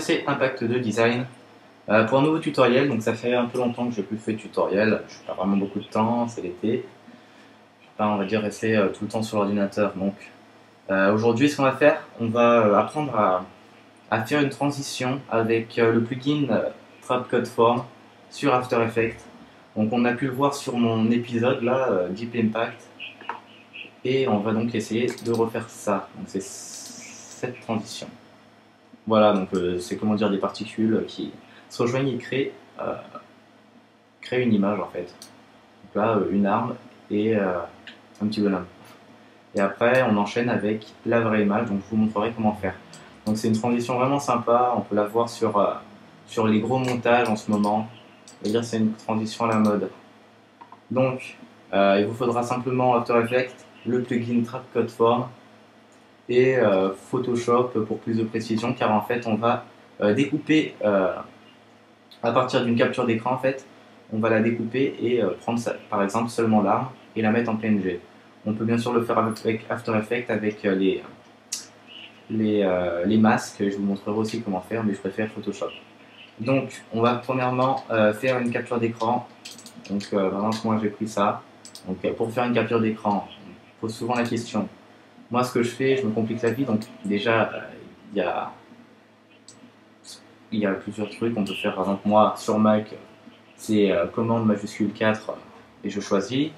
c'est Impact 2 Design pour un nouveau tutoriel. Donc ça fait un peu longtemps que je n'ai plus fait de tutoriel, je n'ai pas vraiment beaucoup de temps, c'est l'été. Je ne vais pas, on va dire, rester tout le temps sur l'ordinateur. Donc aujourd'hui, ce qu'on va faire, on va apprendre à faire une transition avec le plugin Trapcode Form sur After Effects. Donc on a pu le voir sur mon épisode là, Deep Impact, et on va donc essayer de refaire ça. Donc c'est cette transition. Voilà, donc c'est comment dire des particules qui se rejoignent et créent une image en fait. Donc là, une arme et un petit bonhomme. Et après, on enchaîne avec la vraie image, donc je vous montrerai comment faire. Donc c'est une transition vraiment sympa, on peut la voir sur les gros montages en ce moment. On va dire c'est une transition à la mode. Donc, il vous faudra simplement After Effects, le plugin Trapcode Form et Photoshop pour plus de précision, car en fait on va découper à partir d'une capture d'écran. En fait on va la découper et prendre ça, par exemple seulement l'arme et la mettre en PNG. On peut bien sûr le faire avec After Effects avec les masques. Je vous montrerai aussi comment faire, mais je préfère Photoshop. Donc on va premièrement faire une capture d'écran. Donc vraiment moi j'ai pris ça. Donc pour faire une capture d'écran, on pose souvent la question. Moi, ce que je fais, je me complique la vie. Donc, déjà, il y a plusieurs trucs. On peut faire, par exemple, moi, sur Mac, c'est commande majuscule 4 et je choisis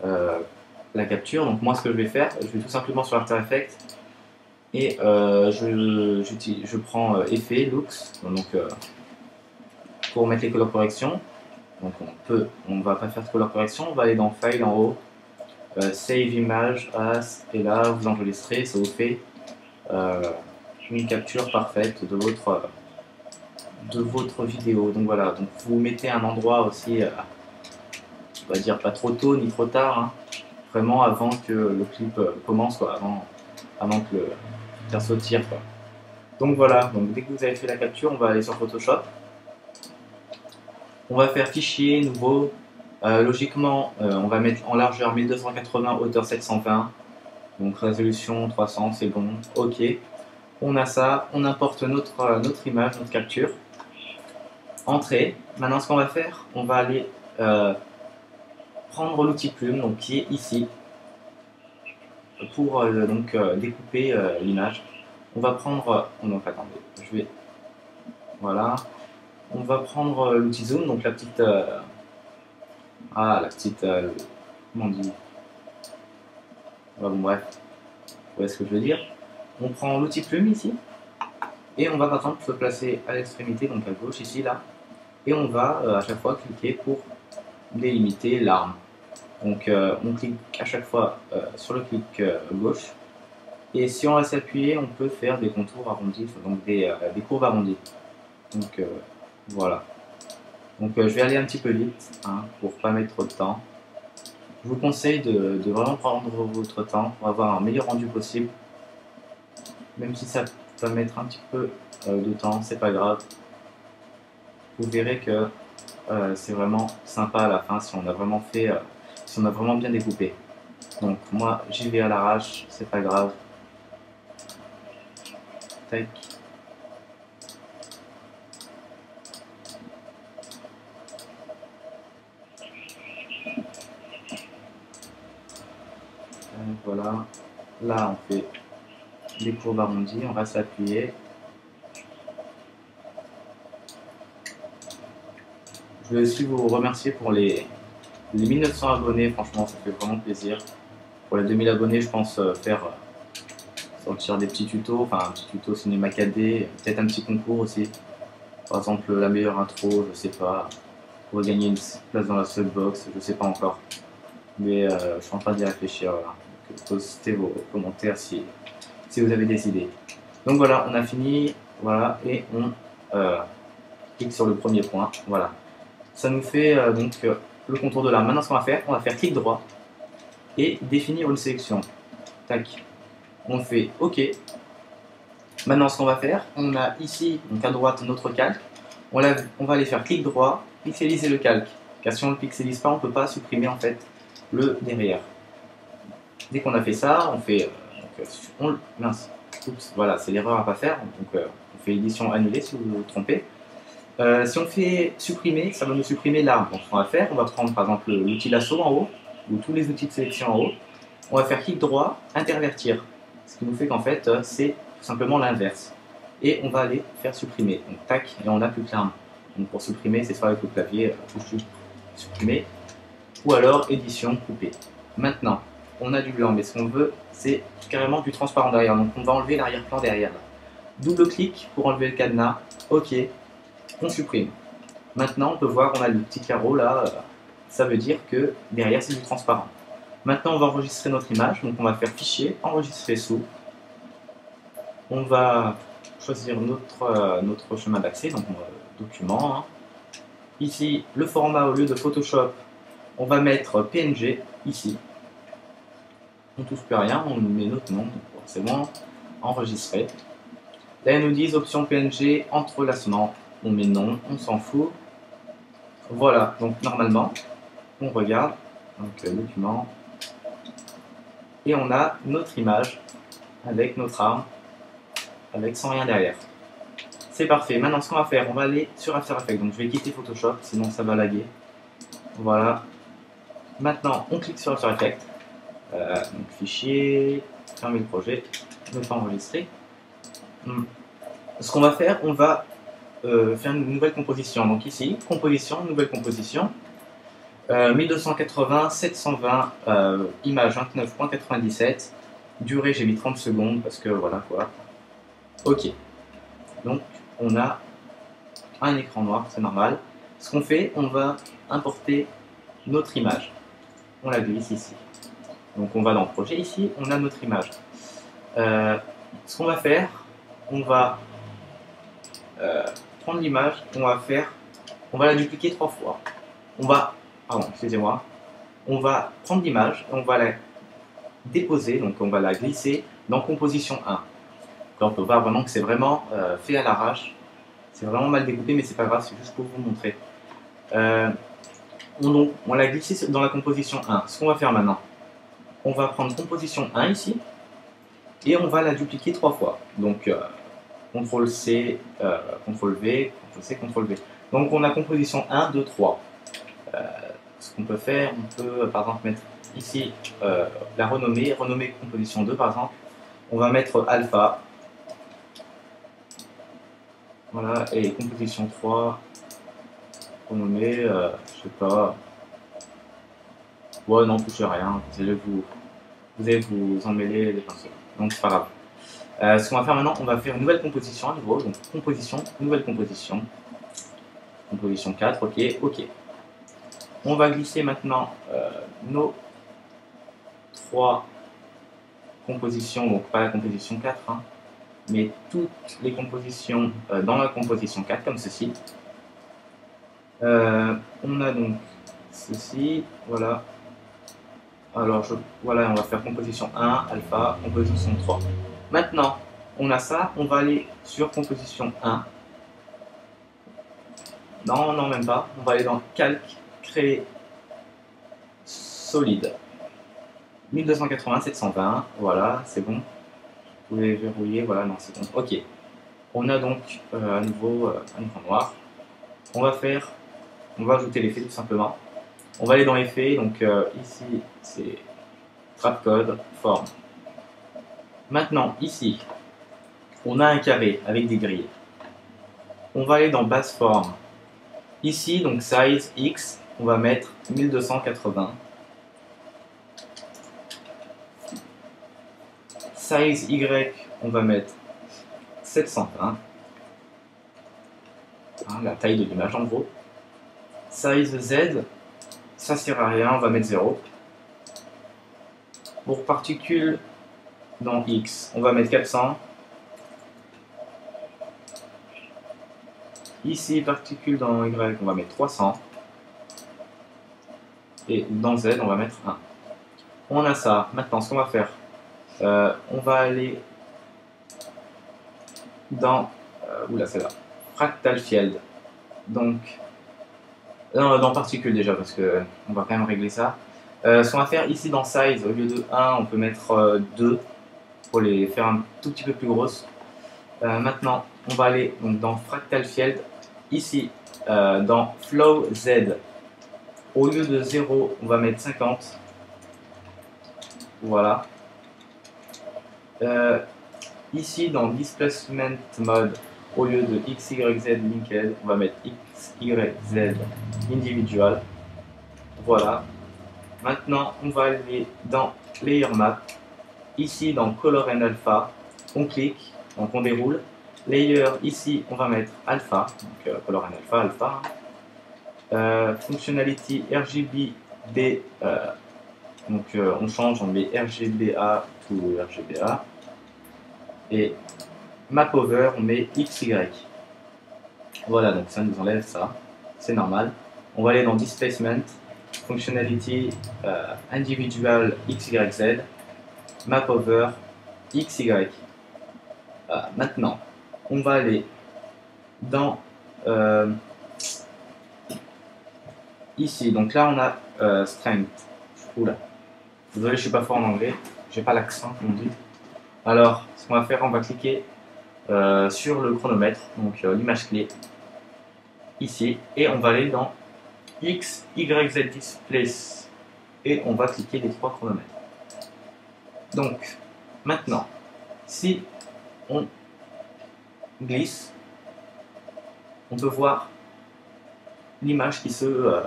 la capture. Donc, moi, ce que je vais faire, je vais tout simplement sur After Effects et je prends Effet, Looks, donc, pour mettre les color corrections. Donc, on va pas faire de color correction, on va aller dans File en haut. Save image as, et là vous enregistrez, ça vous fait une capture parfaite de votre vidéo. Donc voilà, donc vous mettez un endroit aussi, on va dire pas trop tôt ni trop tard, hein, vraiment avant que le clip commence, quoi, avant que le perso tire, quoi. Donc voilà, donc dès que vous avez fait la capture, on va aller sur Photoshop. On va faire fichier nouveau. Logiquement, on va mettre en largeur 1280, hauteur 720, donc résolution 300, c'est bon, ok. On a ça, on importe notre image, notre capture. Entrée. Maintenant, ce qu'on va faire, on va aller prendre l'outil plume, donc qui est ici, pour découper l'image. On va prendre, donc attendez, je vais, voilà. On va prendre l'outil zoom, donc la petite comment on dit, bon, bref, vous voyez ce que je veux dire. On prend l'outil plume ici, et on va par exemple se placer à l'extrémité, donc à gauche ici, là, et on va à chaque fois cliquer pour délimiter l'arme. Donc on clique à chaque fois sur le clic gauche, et si on reste appuyé, on peut faire des contours arrondis, donc des courbes arrondies. Donc voilà. Donc je vais aller un petit peu vite, hein, pour pas mettre trop de temps. Je vous conseille de vraiment prendre votre temps pour avoir un meilleur rendu possible. Même si ça va mettre un petit peu de temps, c'est pas grave. Vous verrez que c'est vraiment sympa à la fin si on a vraiment fait, si on a vraiment bien découpé. Donc moi j'y vais à l'arrache, c'est pas grave. Tac. Voilà, là on fait des courbes arrondies, on va s'appuyer. Je veux aussi vous remercier pour les 1900 abonnés, franchement ça fait vraiment plaisir. Pour les 2000 abonnés, je pense sortir des petits tutos, enfin un petit tuto cinéma 4D, peut-être un petit concours aussi. Par exemple la meilleure intro, je sais pas, pour gagner une place dans la Subbox, je sais pas encore. Mais je suis en train d'y réfléchir. Voilà. Postez vos commentaires si vous avez des idées. Donc voilà, on a fini, voilà, et on clique sur le premier point, voilà. Ça nous fait le contour de l'arme. Maintenant, ce qu'on va faire clic droit et définir une sélection. Tac. On fait OK. Maintenant, ce qu'on va faire, on a ici, donc à droite, notre calque. On va aller faire clic droit, pixeliser le calque. Car si on ne le pixelise pas, on ne peut pas supprimer en fait le derrière. Dès qu'on a fait ça, on fait mince. Oups, voilà, c'est l'erreur à pas faire. Donc on fait édition annulée si vous vous trompez. Si on fait supprimer, ça va nous supprimer l'arbre. Donc ce qu'on va faire, on va prendre par exemple l'outil lasso en haut, ou tous les outils de sélection en haut. On va faire clic droit, intervertir. Ce qui nous fait qu'en fait, c'est tout simplement l'inverse. Et on va aller faire supprimer. Donc tac, et on n'a plus que l'arbre. Donc pour supprimer, c'est soit avec le clavier, touche supprimer, ou alors édition, couper. Maintenant, on a du blanc, mais ce qu'on veut, c'est carrément du transparent derrière. Donc on va enlever l'arrière-plan derrière. Double-clic pour enlever le cadenas. OK, on supprime. Maintenant, on peut voir, on a le petit carreau là. Ça veut dire que derrière, c'est du transparent. Maintenant, on va enregistrer notre image. Donc on va faire fichier, enregistrer sous. On va choisir notre chemin d'accès, donc document. Hein. Ici, le format, au lieu de Photoshop, on va mettre PNG ici. On ne touche plus à rien, on met notre nom, c'est bon, enregistrer. Là, ils nous disent option PNG, entrelacement, on met non, on s'en fout. Voilà, donc normalement, on regarde, donc document, et on a notre image avec notre arme, avec sans rien derrière. C'est parfait. Maintenant, ce qu'on va faire, on va aller sur After Effects. Donc, je vais quitter Photoshop, sinon ça va laguer. Voilà. Maintenant, on clique sur After Effects. Donc, fichier, fermer le projet, ne pas enregistrer. Ce qu'on va faire, on va faire une nouvelle composition. Donc ici, composition, nouvelle composition. 1280, 720, image 29.97. Durée, j'ai mis 30 secondes parce que voilà quoi. Ok. Donc, on a un écran noir, c'est normal. Ce qu'on fait, on va importer notre image. On la glisse ici. Donc on va dans projet ici, on a notre image. Ce qu'on va faire, on va prendre l'image, on va la dupliquer 3 fois. Pardon, excusez-moi. On va prendre l'image, on va la déposer, donc on va la glisser dans composition 1. Là on peut voir vraiment que c'est vraiment fait à l'arrache. C'est vraiment mal découpé, mais c'est pas grave, c'est juste pour vous montrer. On l'a glissé dans la composition 1. Ce qu'on va faire maintenant, on va prendre composition 1 ici, et on va la dupliquer 3 fois. Donc, CTRL-C, CTRL-V, CTRL-C, CTRL-V. Donc, on a composition 1, 2, 3. Ce qu'on peut faire, on peut par exemple mettre ici la renommer composition 2 par exemple. On va mettre alpha. Voilà, et composition 3, renommer, je sais pas. Ouais, non, touchez rien, vous allez vous emmêler les pinceaux. Donc, c'est pas grave. Ce qu'on va faire maintenant, on va faire une nouvelle composition à nouveau. Donc, composition, nouvelle composition. Composition 4, ok, ok. On va glisser maintenant nos 3 compositions, donc pas la composition 4, hein, mais toutes les compositions dans la composition 4, comme ceci. On a donc ceci, voilà. Alors, voilà, on va faire composition 1, alpha, composition 3. Maintenant, on a ça, on va aller sur composition 1. Non, non, même pas. On va aller dans calque, créer solide. 1280, 720, voilà, c'est bon. Vous pouvez verrouiller, voilà, non, c'est bon. Ok. On a donc à nouveau un écran noir. On va ajouter l'effet tout simplement. On va aller dans effet, donc ici c'est trapcode, forme. Maintenant, ici, on a un carré avec des grilles. On va aller dans base forme. Ici, donc size X, on va mettre 1280. Size Y, on va mettre 720. Hein, la taille de l'image en gros. Size Z, ça sert à rien, on va mettre 0. Pour particules dans X, on va mettre 400. Ici, particules dans Y, on va mettre 300. Et dans Z, on va mettre 1. On a ça. Maintenant, ce qu'on va faire, on va aller dans oula, c'est là, Fractal Field. Donc, dans particules déjà, parce que on va quand même régler ça. Ce qu'on va faire ici dans Size, au lieu de 1, on peut mettre 2. pour les faire un tout petit peu plus grosses. Maintenant, on va aller donc, dans Fractal Field. Ici, dans Flow Z, au lieu de 0, on va mettre 50. Voilà. Ici, dans Displacement Mode, au lieu de XYZ Linked, on va mettre XYZ Individual. Voilà. Maintenant, on va aller dans Layer Map. Ici, dans Color and Alpha, on clique, donc on déroule. Layer, ici, on va mettre Alpha, donc Color and Alpha, Alpha. Functionality RGB, donc on change, on met RGBA to RGBA. Et Map Over, on met XY. Voilà, donc ça nous enlève ça, c'est normal. On va aller dans Displacement, Functionality Individual XYZ, Map Over XY. Maintenant, on va aller dans ici. Donc là, on a Strength. Oula, désolé, je suis pas fort en anglais, j'ai pas l'accent, comme on dit. Alors, ce qu'on va faire, on va cliquer sur le chronomètre, donc l'image clé, ici, et on va aller dans X, Y, Z Displace, et on va cliquer les 3 chronomètres. Donc, maintenant, si on glisse, on peut voir l'image qui se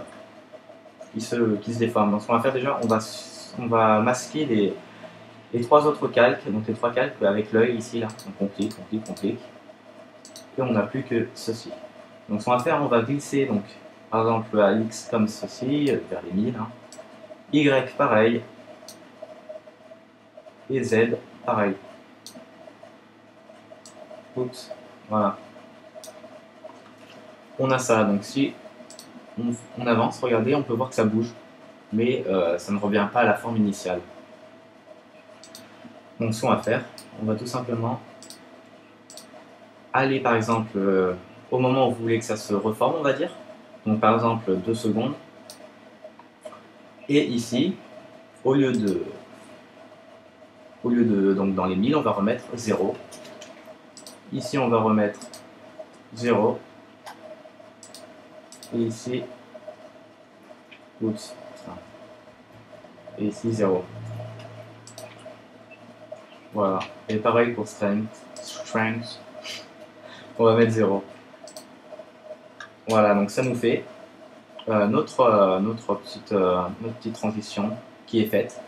déforme. Donc, ce qu'on va faire déjà, on va masquer les 3 autres calques, donc les 3 calques avec l'œil ici, là. Donc, on clique, on clique, on clique, et on n'a plus que ceci. Donc, ce qu'on va faire, on va glisser, donc, par exemple, à X comme ceci, vers les 1000, hein. Y, pareil, et Z, pareil. Oups, voilà. On a ça, donc si on avance, regardez, on peut voir que ça bouge, mais ça ne revient pas à la forme initiale. Donc ce qu'on va faire, on va tout simplement aller par exemple au moment où vous voulez que ça se reforme, on va dire. Donc par exemple 2 secondes. Et ici, au lieu de donc dans les 1000, on va remettre 0. Ici, on va remettre 0. Et ici, oups, et ici 0. Voilà. Et pareil pour strength, on va mettre 0. Voilà, donc ça nous fait notre petite transition qui est faite.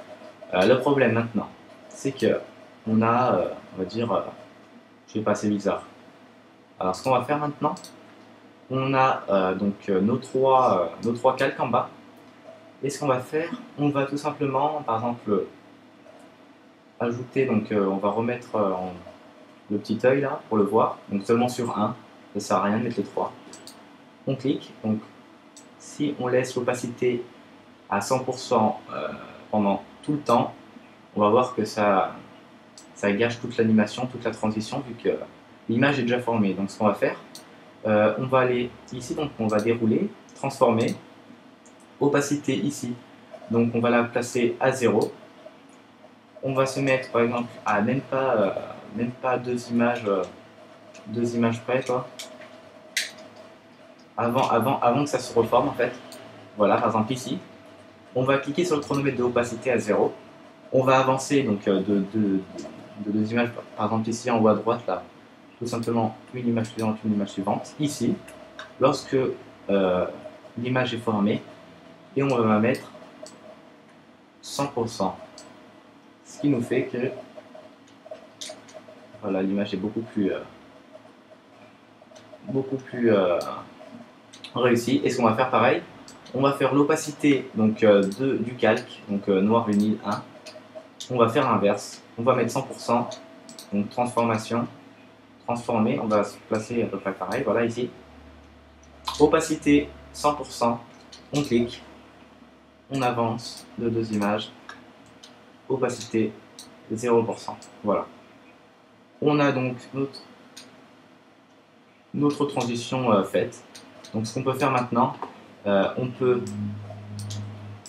Le problème maintenant, c'est que on a, on va dire, je sais pas, c'est bizarre. Alors ce qu'on va faire maintenant, on a donc nos trois calques en bas. Et ce qu'on va faire, on va tout simplement, par exemple, ajouter, donc on va remettre le petit œil là pour le voir, donc seulement sur un, ça sert à rien de mettre les 3. On clique, donc si on laisse l'opacité à 100% pendant tout le temps, on va voir que ça gâche toute l'animation, toute la transition, vu que l'image est déjà formée. Donc ce qu'on va faire, on va aller ici, donc on va dérouler, transformer, opacité ici, donc on va la placer à 0. On va se mettre par exemple à même pas deux images près, quoi. Avant que ça se reforme en fait. Voilà, par exemple ici, on va cliquer sur le chronomètre de opacité à 0. On va avancer donc de 2 images, par exemple ici en haut à droite là, tout simplement une image suivante, une image suivante. Ici, lorsque l'image est formée, et on va mettre 100%. Ce qui nous fait que voilà, l'image est beaucoup plus réussie. Et ce qu'on va faire pareil, on va faire l'opacité donc du calque, donc noir uni 1. On va faire l'inverse, on va mettre 100%, donc transformation, transformer, on va se placer à peu près pareil, voilà ici. Opacité 100%, on clique, on avance de 2 images, opacité 0%, voilà. On a donc notre transition faite. Donc ce qu'on peut faire maintenant, on peut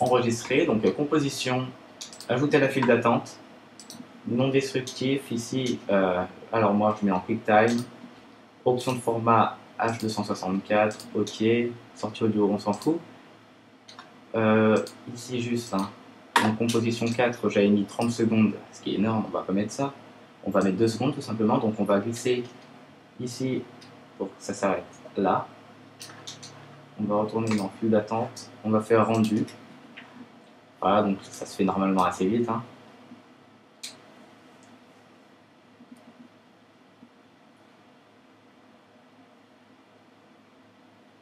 enregistrer, donc composition, ajouter la file d'attente, non destructif, ici, alors moi je mets en QuickTime, option de format H264, ok, sortie audio, on s'en fout. Ici juste, hein, en composition 4, j'avais mis 30 secondes, ce qui est énorme, on va pas mettre ça. On va mettre 2 secondes tout simplement, donc on va glisser ici pour que ça s'arrête là. On va retourner dans flux d'attente, on va faire rendu. Voilà, donc ça se fait normalement assez vite. Hein.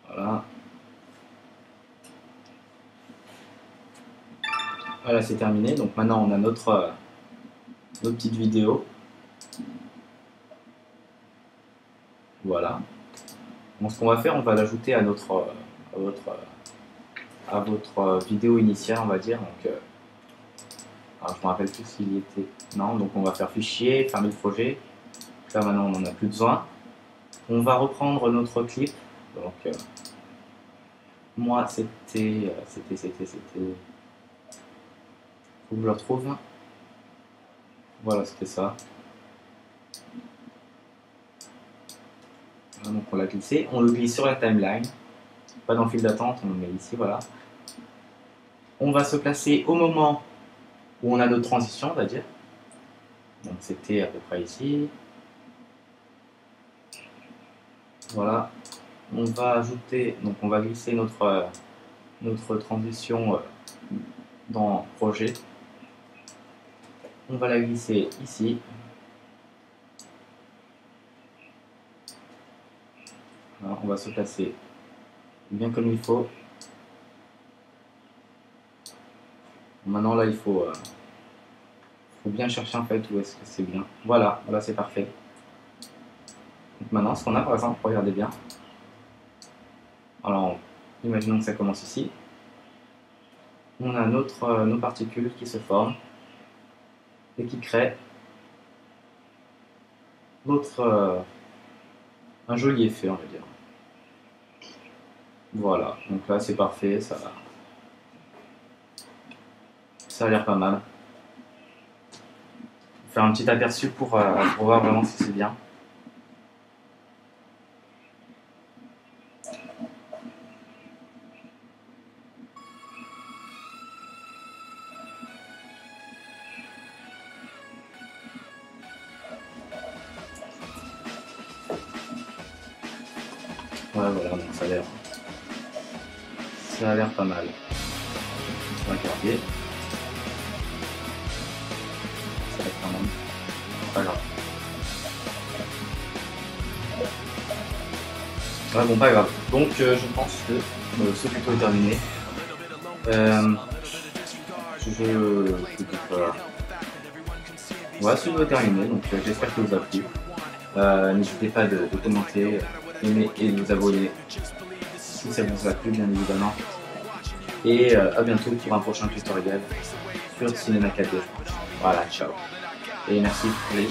Voilà. Voilà, c'est terminé. Donc maintenant on a notre petite vidéo. Voilà. Donc ce qu'on va faire, on va l'ajouter à votre vidéo initiale, on va dire. Donc, alors je me rappelle plus s'il y était. Non, donc on va faire fichier, fermer le projet. Là maintenant on n'en a plus besoin. On va reprendre notre clip. Donc moi c'était. Faut que je le retrouve. Voilà, c'était ça. Donc on l'a glissé. On le glisse sur la timeline. Pas dans le fil d'attente, on le met ici, voilà. On va se placer au moment où on a notre transition, on va dire. Donc c'était à peu près ici. Voilà. On va ajouter, donc on va glisser notre transition dans projet. On va la glisser ici. Voilà, on va se placer bien comme il faut. Maintenant là il faut bien chercher en fait où est-ce que c'est bien. Voilà, là c'est parfait. Donc maintenant ce qu'on a par exemple, regardez bien. Alors imaginons que ça commence ici. On a nos particules qui se forment et qui créent un joli effet, on va dire. Voilà, donc là c'est parfait, ça a l'air pas mal. Faire un petit aperçu pour voir vraiment si c'est bien. Ouais, voilà, donc ça a l'air pas mal. On va regarder. Ça va être quand même pas grave. Ouais, bon, pas grave. Donc, je pense que ce tuto est terminé. Voilà, ce tuto est terminé. Donc, j'espère que vous a plu. N'hésitez pas de commenter, aimer et de vous abonner si ça vous a plu, bien évidemment. Et à bientôt pour un prochain tutoriel sur Cinéma 4D. Voilà, ciao. Et merci pour les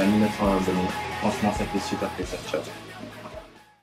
1900 abonnés. Franchement, ça fait super plaisir. Ciao.